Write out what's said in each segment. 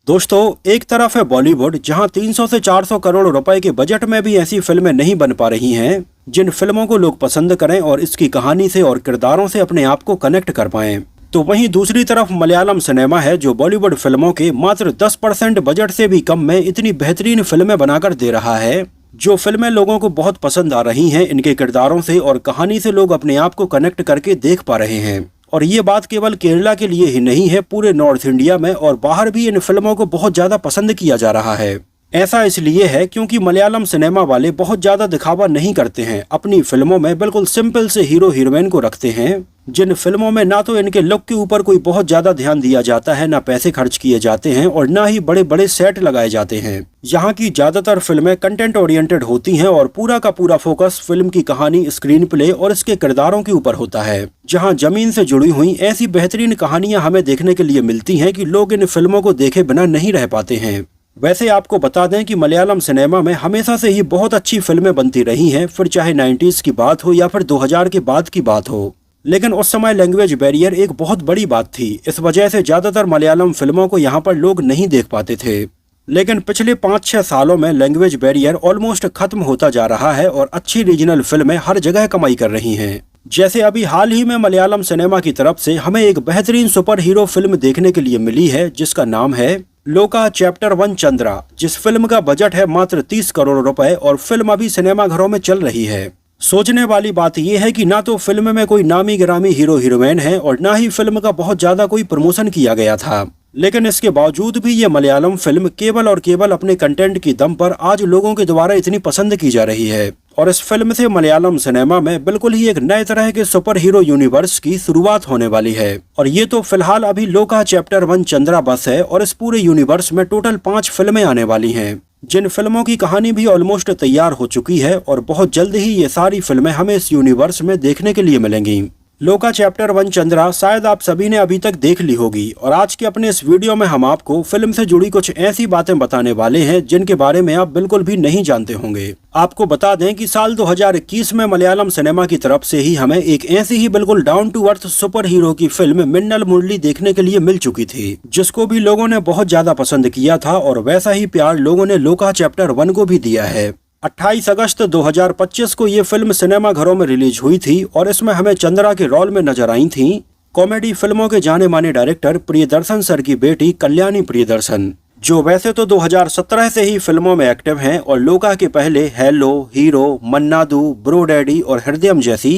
दोस्तों, एक तरफ है बॉलीवुड जहां 300 से 400 करोड़ रुपए के बजट में भी ऐसी फिल्में नहीं बन पा रही हैं जिन फिल्मों को लोग पसंद करें और इसकी कहानी से और किरदारों से अपने आप को कनेक्ट कर पाएं। तो वहीं दूसरी तरफ मलयालम सिनेमा है जो बॉलीवुड फिल्मों के मात्र 10% बजट से भी कम में इतनी बेहतरीन फिल्में बनाकर दे रहा है। जो फिल्में लोगों को बहुत पसंद आ रही हैं, इनके किरदारों से और कहानी से लोग अपने आप को कनेक्ट करके देख पा रहे हैं। और ये बात केवल केरला के लिए ही नहीं है, पूरे नॉर्थ इंडिया में और बाहर भी इन फिल्मों को बहुत ज्यादा पसंद किया जा रहा है। ऐसा इसलिए है क्योंकि मलयालम सिनेमा वाले बहुत ज्यादा दिखावा नहीं करते हैं। अपनी फिल्मों में बिल्कुल सिंपल से हीरो हीरोइन को रखते हैं, जिन फिल्मों में ना तो इनके लुक के ऊपर कोई बहुत ज्यादा ध्यान दिया जाता है, ना पैसे खर्च किए जाते हैं और ना ही बड़े बड़े सेट लगाए जाते हैं। यहाँ की ज्यादातर फिल्में कंटेंट ओरिएंटेड होती हैं और पूरा का पूरा फोकस फिल्म की कहानी, स्क्रीन प्ले और इसके किरदारों के ऊपर होता है। जहाँ जमीन से जुड़ी हुई ऐसी बेहतरीन कहानियां हमें देखने के लिए मिलती हैं कि लोग इन फिल्मों को देखे बिना नहीं रह पाते हैं। वैसे आपको बता दें कि मलयालम सिनेमा में हमेशा से ही बहुत अच्छी फिल्में बनती रही हैं, फिर चाहे 90s की बात हो या फिर 2000 के बाद की बात हो। लेकिन उस समय लैंग्वेज बैरियर एक बहुत बड़ी बात थी। इस वजह से ज्यादातर मलयालम फिल्मों को यहाँ पर लोग नहीं देख पाते थे। लेकिन पिछले 5-6 सालों में लैंग्वेज बैरियर ऑलमोस्ट खत्म होता जा रहा है और अच्छी रीजनल फिल्में हर जगह कमाई कर रही हैं। जैसे अभी हाल ही में मलयालम सिनेमा की तरफ से हमें एक बेहतरीन सुपर हीरो फिल्म देखने के लिए मिली है जिसका नाम है लोका चैप्टर 1 चंद्रा, जिस फिल्म का बजट है मात्र 30 करोड़ रुपए और फिल्म अभी सिनेमा घरों में चल रही है। सोचने वाली बात यह है कि ना तो फिल्म में कोई नामी गिरामी हीरो हीरोइन है और ना ही फिल्म का बहुत ज्यादा कोई प्रमोशन किया गया था। लेकिन इसके बावजूद भी ये मलयालम फिल्म केवल और केवल अपने कंटेंट की दम पर आज लोगों के द्वारा इतनी पसंद की जा रही है। और इस फिल्म से मलयालम सिनेमा में बिल्कुल ही एक नए तरह के सुपर हीरो यूनिवर्स की शुरुआत होने वाली है। और ये तो फिलहाल अभी लोका चैप्टर 1 चंद्रा बस है और इस पूरे यूनिवर्स में टोटल 5 फिल्में आने वाली हैं, जिन फिल्मों की कहानी भी ऑलमोस्ट तैयार हो चुकी है और बहुत जल्द ही ये सारी फिल्में हमें इस यूनिवर्स में देखने के लिए मिलेंगी। लोका चैप्टर 1 चंद्रा शायद आप सभी ने अभी तक देख ली होगी और आज के अपने इस वीडियो में हम आपको फिल्म से जुड़ी कुछ ऐसी बातें बताने वाले हैं जिनके बारे में आप बिल्कुल भी नहीं जानते होंगे। आपको बता दें कि साल 2021 में मलयालम सिनेमा की तरफ से ही हमें एक ऐसी ही बिल्कुल down to earth superhero की फिल्म मिन्नल मुरली देखने के लिए मिल चुकी थी, जिसको भी लोगों ने बहुत ज्यादा पसंद किया था और वैसा ही प्यार लोगों ने लोका चैप्टर 1 को भी दिया है। 28 अगस्त 2025 को ये फिल्म सिनेमा घरों में रिलीज हुई थी और इसमें हमें चंद्रा के रोल में नजर आई थी कॉमेडी फिल्मों के जाने माने डायरेक्टर प्रियदर्शन सर की बेटी कल्याणी प्रियदर्शन, जो वैसे तो 2017 से ही फिल्मों में एक्टिव हैं और लोका के पहले हेलो, हीरो, मन्नाडु, ब्रो डैडी और हृदयम जैसी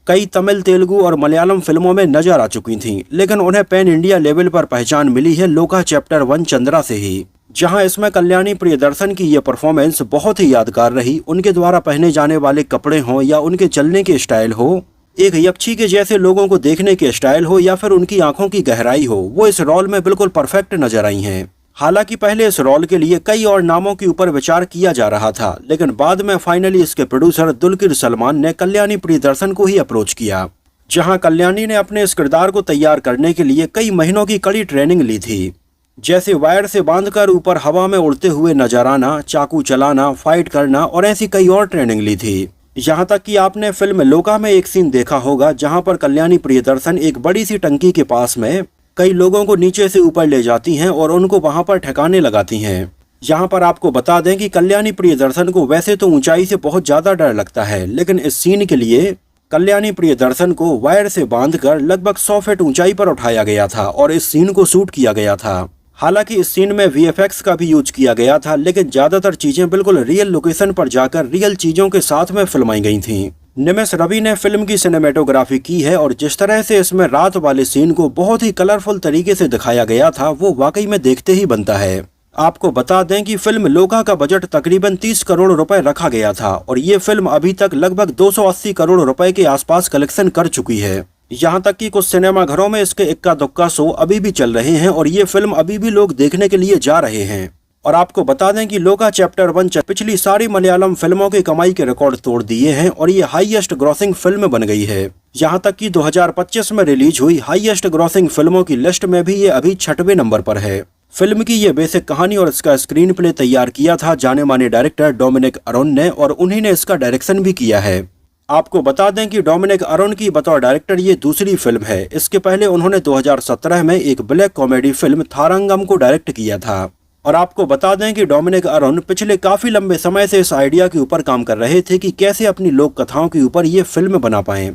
कई तमिल, तेलुगु और मलयालम फिल्मों में नजर आ चुकी थीं। लेकिन उन्हें पैन इंडिया लेवल पर पहचान मिली है लोका चैप्टर 1 चंद्रा से ही, जहां इसमें कल्याणी प्रियदर्शन की ये परफॉर्मेंस बहुत ही यादगार रही। उनके द्वारा पहने जाने वाले कपड़े हों या उनके चलने के स्टाइल हो, एक यक्षी के जैसे लोगों को देखने के स्टाइल हो या फिर उनकी आंखों की गहराई हो, वो इस रोल में बिल्कुल परफेक्ट नजर आई हैं। हालांकि पहले इस रोल के लिए कई और नामों के ऊपर विचार किया जा रहा था, लेकिन बाद में फाइनली इसके प्रोड्यूसर दुलकिर सलमान ने कल्याणी प्रियदर्शन को ही अप्रोच किया, जहां कल्याणी ने अपने इस किरदार को तैयार करने के लिए कई महीनों की कड़ी ट्रेनिंग ली थी, जैसे वायर से बांधकर ऊपर हवा में उड़ते हुए नजर आना, चाकू चलाना, फाइट करना और ऐसी कई और ट्रेनिंग ली थी। यहाँ तक कि आपने फिल्म लोका में एक सीन देखा होगा जहाँ पर कल्याणी प्रियदर्शन एक बड़ी सी टंकी के पास में कई लोगों को नीचे से ऊपर ले जाती हैं और उनको वहां पर ठिकाने लगाती हैं। यहाँ पर आपको बता दें कि कल्याणी प्रियदर्शन को वैसे तो ऊंचाई से बहुत ज्यादा डर लगता है, लेकिन इस सीन के लिए कल्याणी प्रियदर्शन को वायर से बांधकर लगभग 100 फीट ऊंचाई पर उठाया गया था और इस सीन को शूट किया गया था। हालांकि इस सीन में VFX का भी यूज किया गया था, लेकिन ज्यादातर चीजें बिल्कुल रियल लोकेशन पर जाकर रियल चीजों के साथ में फिल्माई गई थीं। निमेश रवि ने फिल्म की सिनेमेटोग्राफी की है और जिस तरह से इसमें रात वाले सीन को बहुत ही कलरफुल तरीके से दिखाया गया था, वो वाकई में देखते ही बनता है। आपको बता दें कि फिल्म लोका का बजट तकरीबन 30 करोड़ रुपए रखा गया था और ये फिल्म अभी तक लगभग 280 करोड़ रुपए के आसपास कलेक्शन कर चुकी है। यहाँ तक कि कुछ सिनेमा घरों में इसके इक्का दुक्का शो अभी भी चल रहे हैं और ये फिल्म अभी भी लोग देखने के लिए जा रहे हैं। और आपको बता दें कि लोका चैप्टर 1 पिछली सारी मलयालम फिल्मों की कमाई के रिकॉर्ड तोड़ दिए हैं और ये हाईएस्ट ग्रॉसिंग फिल्म बन गई है। यहाँ तक कि 2025 में रिलीज हुई हाईएस्ट ग्रॉसिंग फिल्मों की लिस्ट में भी ये अभी 6वें नंबर पर है। फिल्म की ये बेसिक कहानी और इसका स्क्रीन प्ले तैयार किया था जाने माने डायरेक्टर डोमिनिक अरोन ने और उन्हीं ने इसका डायरेक्शन भी किया है। आपको बता दें कि डोमिनिक अरोन की बतौर डायरेक्टर ये दूसरी फिल्म है। इसके पहले उन्होंने 2017 में एक ब्लैक कॉमेडी फिल्म थारंगम को डायरेक्ट किया था। और आपको बता दें कि डोमिनिक अरोन पिछले काफी लंबे समय से इस आइडिया के ऊपर काम कर रहे थे कि कैसे अपनी लोक कथाओं के ऊपर ये फिल्म बना पाएं।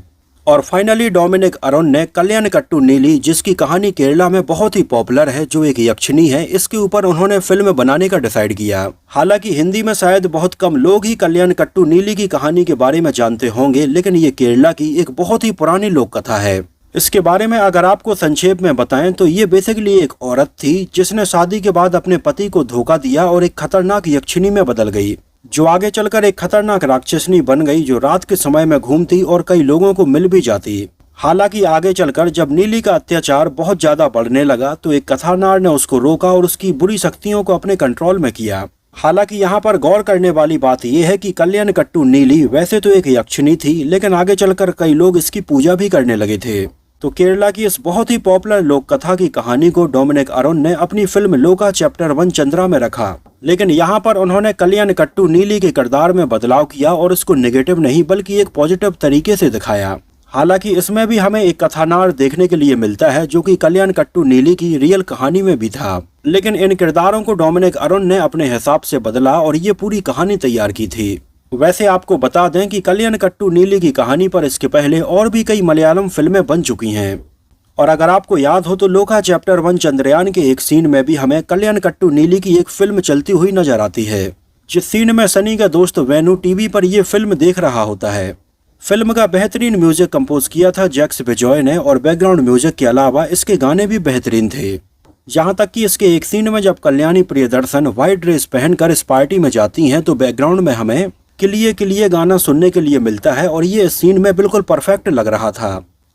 और फाइनली डोमिनिक अरोन ने कल्याणकट्टू नीली, जिसकी कहानी केरला में बहुत ही पॉपुलर है, जो एक यक्षिणी है, इसके ऊपर उन्होंने फिल्म बनाने का डिसाइड किया। हालांकि हिंदी में शायद बहुत कम लोग ही कल्याणकट्टू नीली की कहानी के बारे में जानते होंगे, लेकिन ये केरला की एक बहुत ही पुरानी लोक कथा है। इसके बारे में अगर आपको संक्षेप में बताएं तो ये बेसिकली एक औरत थी जिसने शादी के बाद अपने पति को धोखा दिया और एक खतरनाक यक्षिणी में बदल गई, जो आगे चलकर एक खतरनाक राक्षसनी बन गई, जो रात के समय में घूमती और कई लोगों को मिल भी जाती। हालांकि आगे चलकर जब नीली का अत्याचार बहुत ज्यादा बढ़ने लगा तो एक कथानार ने उसको रोका और उसकी बुरी शक्तियों को अपने कंट्रोल में किया। हालांकि यहाँ पर गौर करने वाली बात यह है कि कल्याणकट्टू नीली वैसे तो एक यक्षिणी थी, लेकिन आगे चलकर कई लोग इसकी पूजा भी करने लगे थे। तो केरला की इस बहुत ही पॉपुलर लोक कथा की कहानी को डोमिनिक अरोन ने अपनी फिल्म लोका चैप्टर 1 चंद्रा में रखा, लेकिन यहाँ पर उन्होंने कल्याणकट्टू नीली के किरदार में बदलाव किया और इसको नेगेटिव नहीं बल्कि एक पॉजिटिव तरीके से दिखाया। हालांकि इसमें भी हमें एक कथानार देखने के लिए मिलता है जो कि कल्याणकट्टू नीली की रियल कहानी में भी था, लेकिन इन किरदारों को डोमिनिक अरोन ने अपने हिसाब से बदला और ये पूरी कहानी तैयार की थी। वैसे आपको बता दें कि कल्याणकट्टू नीली की कहानी पर इसके पहले और भी कई मलयालम फिल्में बन चुकी हैं। और अगर आपको याद हो तो लोका चैप्टर 1 चंद्रयान के एक सीन में भी हमें कल्याणकट्टू नीली की एक फिल्म चलती हुई नजर आती है, जिस सीन में सनी का दोस्त वेनु टीवी पर ये फिल्म देख रहा होता है। फिल्म का बेहतरीन म्यूजिक कंपोज किया था जैक्स बिजॉय ने और बैकग्राउंड म्यूजिक के अलावा इसके गाने भी बेहतरीन थे। यहाँ तक कि इसके एक सीन में जब कल्याणी प्रियदर्शन व्हाइट ड्रेस पहनकर इस पार्टी में जाती हैं तो बैकग्राउंड में हमें किलिए किलिए गाना सुनने के लिए मिलता है और ये इस सीन में बिल्कुल परफेक्ट लग रहा था।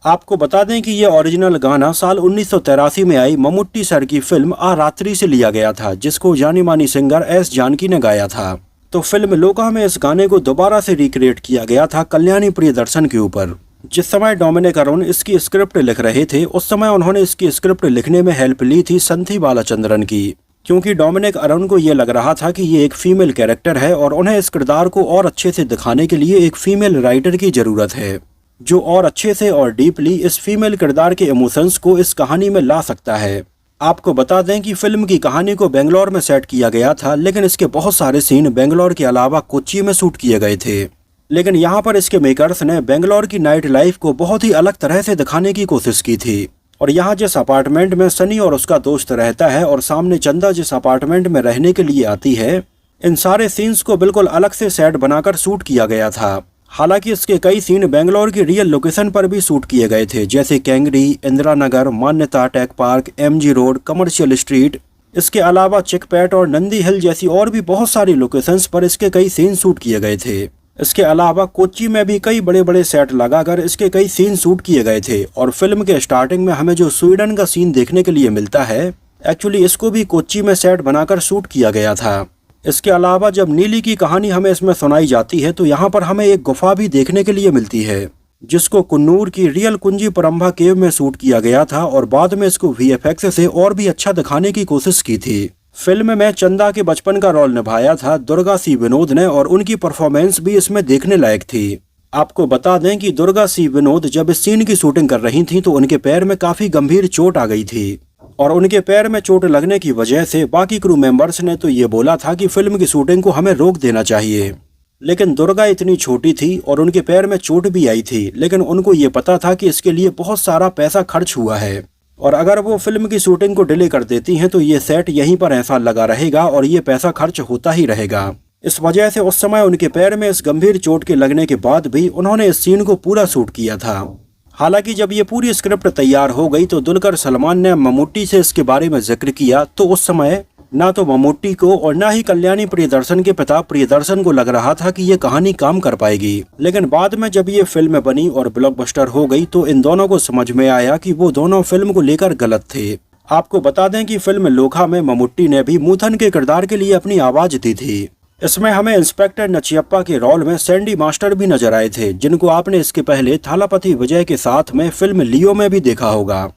आपको बता दें कि ये ओरिजिनल गाना साल 1983 में आई मम्मूट्टी सर की फिल्म आ रात्रि से लिया गया था, जिसको जानी मानी सिंगर एस जानकी ने गाया था। तो फिल्म लोका में इस गाने को दोबारा से रिक्रिएट किया गया था कल्याणी प्रियदर्शन के ऊपर। जिस समय डोमिनिक अरोन इसकी स्क्रिप्ट लिख रहे थे उस समय उन्होंने इसकी स्क्रिप्ट लिखने में हेल्प ली थी संथी बालाचंद्रन की, क्योंकि डोमिनिक अरोन को ये लग रहा था कि ये एक फीमेल कैरेक्टर है और उन्हें इस किरदार को और अच्छे से दिखाने के लिए एक फीमेल राइटर की जरूरत है, जो और अच्छे से और डीपली इस फीमेल किरदार के इमोशंस को इस कहानी में ला सकता है। आपको बता दें कि फिल्म की कहानी को बेंगलोर में सेट किया गया था, लेकिन इसके बहुत सारे सीन बेंगलोर के अलावा कोच्चि में शूट किए गए थे। लेकिन यहाँ पर इसके मेकर्स ने बेंगलोर की नाइट लाइफ को बहुत ही अलग तरह से दिखाने की कोशिश की थी। और यहाँ जिस अपार्टमेंट में सनी और उसका दोस्त रहता है और सामने चंदा जिस अपार्टमेंट में रहने के लिए आती है, इन सारे सीन्स को बिल्कुल अलग से सेट बनाकर शूट किया गया था। हालांकि इसके कई सीन बेंगलोर की रियल लोकेशन पर भी शूट किए गए थे, जैसे कैंगरी, Indira Nagar, Manyata tech park, MG road, commercial street. इसके अलावा चिकपेट और नंदी हिल जैसी और भी बहुत सारी लोकेशंस पर इसके कई सीन शूट किए गए थे। इसके अलावा कोच्चि में भी कई बड़े बड़े सेट लगाकर इसके कई सीन शूट किए गए थे। और फिल्म के स्टार्टिंग में हमें जो स्वीडन का सीन देखने के लिए मिलता है, एक्चुअली इसको भी कोच्चि में सेट बनाकर शूट किया गया था। इसके अलावा जब नीली की कहानी हमें इसमें सुनाई जाती है तो यहाँ पर हमें एक गुफा भी देखने के लिए मिलती है, जिसको कुन्नूर की रियल कुंजी परम्भा केव में शूट किया गया था और बाद में इसको VFX से और भी अच्छा दिखाने की कोशिश की थी। फिल्म में चंदा के बचपन का रोल निभाया था दुर्गा सी विनोद ने और उनकी परफॉर्मेंस भी इसमें देखने लायक थी। आपको बता दें कि दुर्गा सी विनोद जब इस सीन की शूटिंग कर रही थी तो उनके पैर में काफी गंभीर चोट आ गई थी और उनके पैर में चोट लगने की वजह से बाकी क्रू मेंबर्स ने तो ये बोला था कि फिल्म की शूटिंग को हमें रोक देना चाहिए। लेकिन दुर्गा इतनी छोटी थी और उनके पैर में चोट भी आई थी, लेकिन उनको ये पता था कि इसके लिए बहुत सारा पैसा खर्च हुआ है और अगर वो फिल्म की शूटिंग को डिले कर देती हैं तो ये सेट यहीं पर ऐसा लगा रहेगा और ये पैसा खर्च होता ही रहेगा। इस वजह से उस समय उनके पैर में इस गंभीर चोट के लगने के बाद भी उन्होंने इस सीन को पूरा शूट किया था। हालांकि जब ये पूरी स्क्रिप्ट तैयार हो गई तो दुलकर सलमान ने मम्मूट्टी से इसके बारे में जिक्र किया तो उस समय ना तो मम्मूट्टी को और ना ही कल्याणी प्रियदर्शन के पिता प्रियदर्शन को लग रहा था कि ये कहानी काम कर पाएगी। लेकिन बाद में जब ये फिल्म बनी और ब्लॉकबस्टर हो गई तो इन दोनों को समझ में आया कि वो दोनों फिल्म को लेकर गलत थे। आपको बता दें कि फिल्म लोका में मम्मूट्टी ने भी मूथन के किरदार के लिए अपनी आवाज दी थी। इसमें हमें इंस्पेक्टर नचियप्पा के रोल में सैंडी मास्टर भी नजर आए थे, जिनको आपने इसके पहले थालापति विजय के साथ में फिल्म लियो में भी देखा होगा।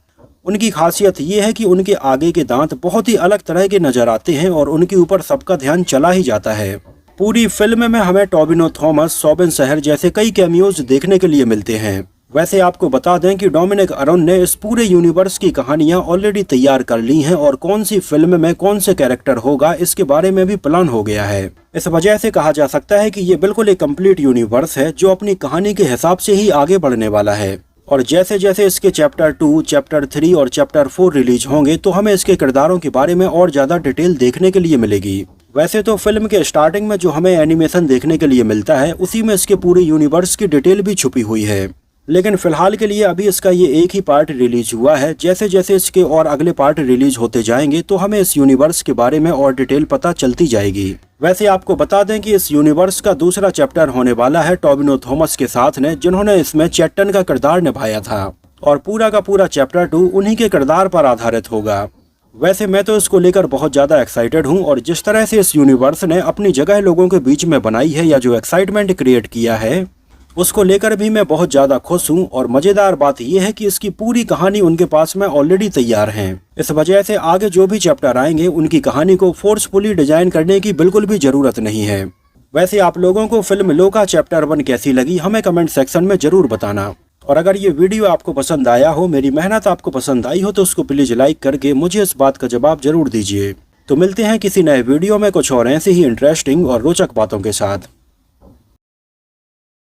उनकी खासियत ये है कि उनके आगे के दांत बहुत ही अलग तरह के नजर आते हैं और उनके ऊपर सबका ध्यान चला ही जाता है। पूरी फिल्म में हमें टोबिनो थॉमस, सॉबिन शहर जैसे कई कैमियोज देखने के लिए मिलते हैं। वैसे आपको बता दें कि डोमिनिक अरोन ने इस पूरे यूनिवर्स की कहानियां ऑलरेडी तैयार कर ली हैं और कौन सी फिल्म में कौन से कैरेक्टर होगा इसके बारे में भी प्लान हो गया है। इस वजह से कहा जा सकता है कि ये बिल्कुल एक कंप्लीट यूनिवर्स है जो अपनी कहानी के हिसाब से ही आगे बढ़ने वाला है। और जैसे जैसे इसके चैप्टर 2, चैप्टर 3 और चैप्टर 4 रिलीज होंगे तो हमें इसके किरदारों के बारे में और ज्यादा डिटेल देखने के लिए मिलेगी। वैसे तो फिल्म के स्टार्टिंग में जो हमें एनिमेशन देखने के लिए मिलता है उसी में इसके पूरे यूनिवर्स की डिटेल भी छुपी हुई है, लेकिन फिलहाल के लिए अभी इसका ये एक ही पार्ट रिलीज हुआ है। जैसे जैसे इसके और अगले पार्ट रिलीज होते जाएंगे तो हमें इस यूनिवर्स के बारे में और डिटेल पता चलती जाएगी। वैसे आपको बता दें कि इस यूनिवर्स का दूसरा चैप्टर होने वाला है टोबिनो थॉमस के साथ ने, जिन्होंने इसमें चैटन का किरदार निभाया था, और पूरा का पूरा चैप्टर 2 उन्हीं के किरदार पर आधारित होगा। वैसे मैं तो इसको लेकर बहुत ज़्यादा एक्साइटेड हूँ, और जिस तरह से इस यूनिवर्स ने अपनी जगह लोगों के बीच में बनाई है या जो एक्साइटमेंट क्रिएट किया है उसको लेकर भी मैं बहुत ज़्यादा खुश हूँ। और मज़ेदार बात यह है कि इसकी पूरी कहानी उनके पास में ऑलरेडी तैयार है। इस वजह से आगे जो भी चैप्टर आएंगे उनकी कहानी को फोर्सफुली डिजाइन करने की बिल्कुल भी ज़रूरत नहीं है। वैसे आप लोगों को फिल्म लोका चैप्टर 1 कैसी लगी हमें कमेंट सेक्शन में ज़रूर बताना। और अगर ये वीडियो आपको पसंद आया हो, मेरी मेहनत आपको पसंद आई हो, तो उसको प्लीज़ लाइक करके मुझे इस बात का जवाब जरूर दीजिए। तो मिलते हैं किसी नए वीडियो में कुछ और ऐसे ही इंटरेस्टिंग और रोचक बातों के साथ।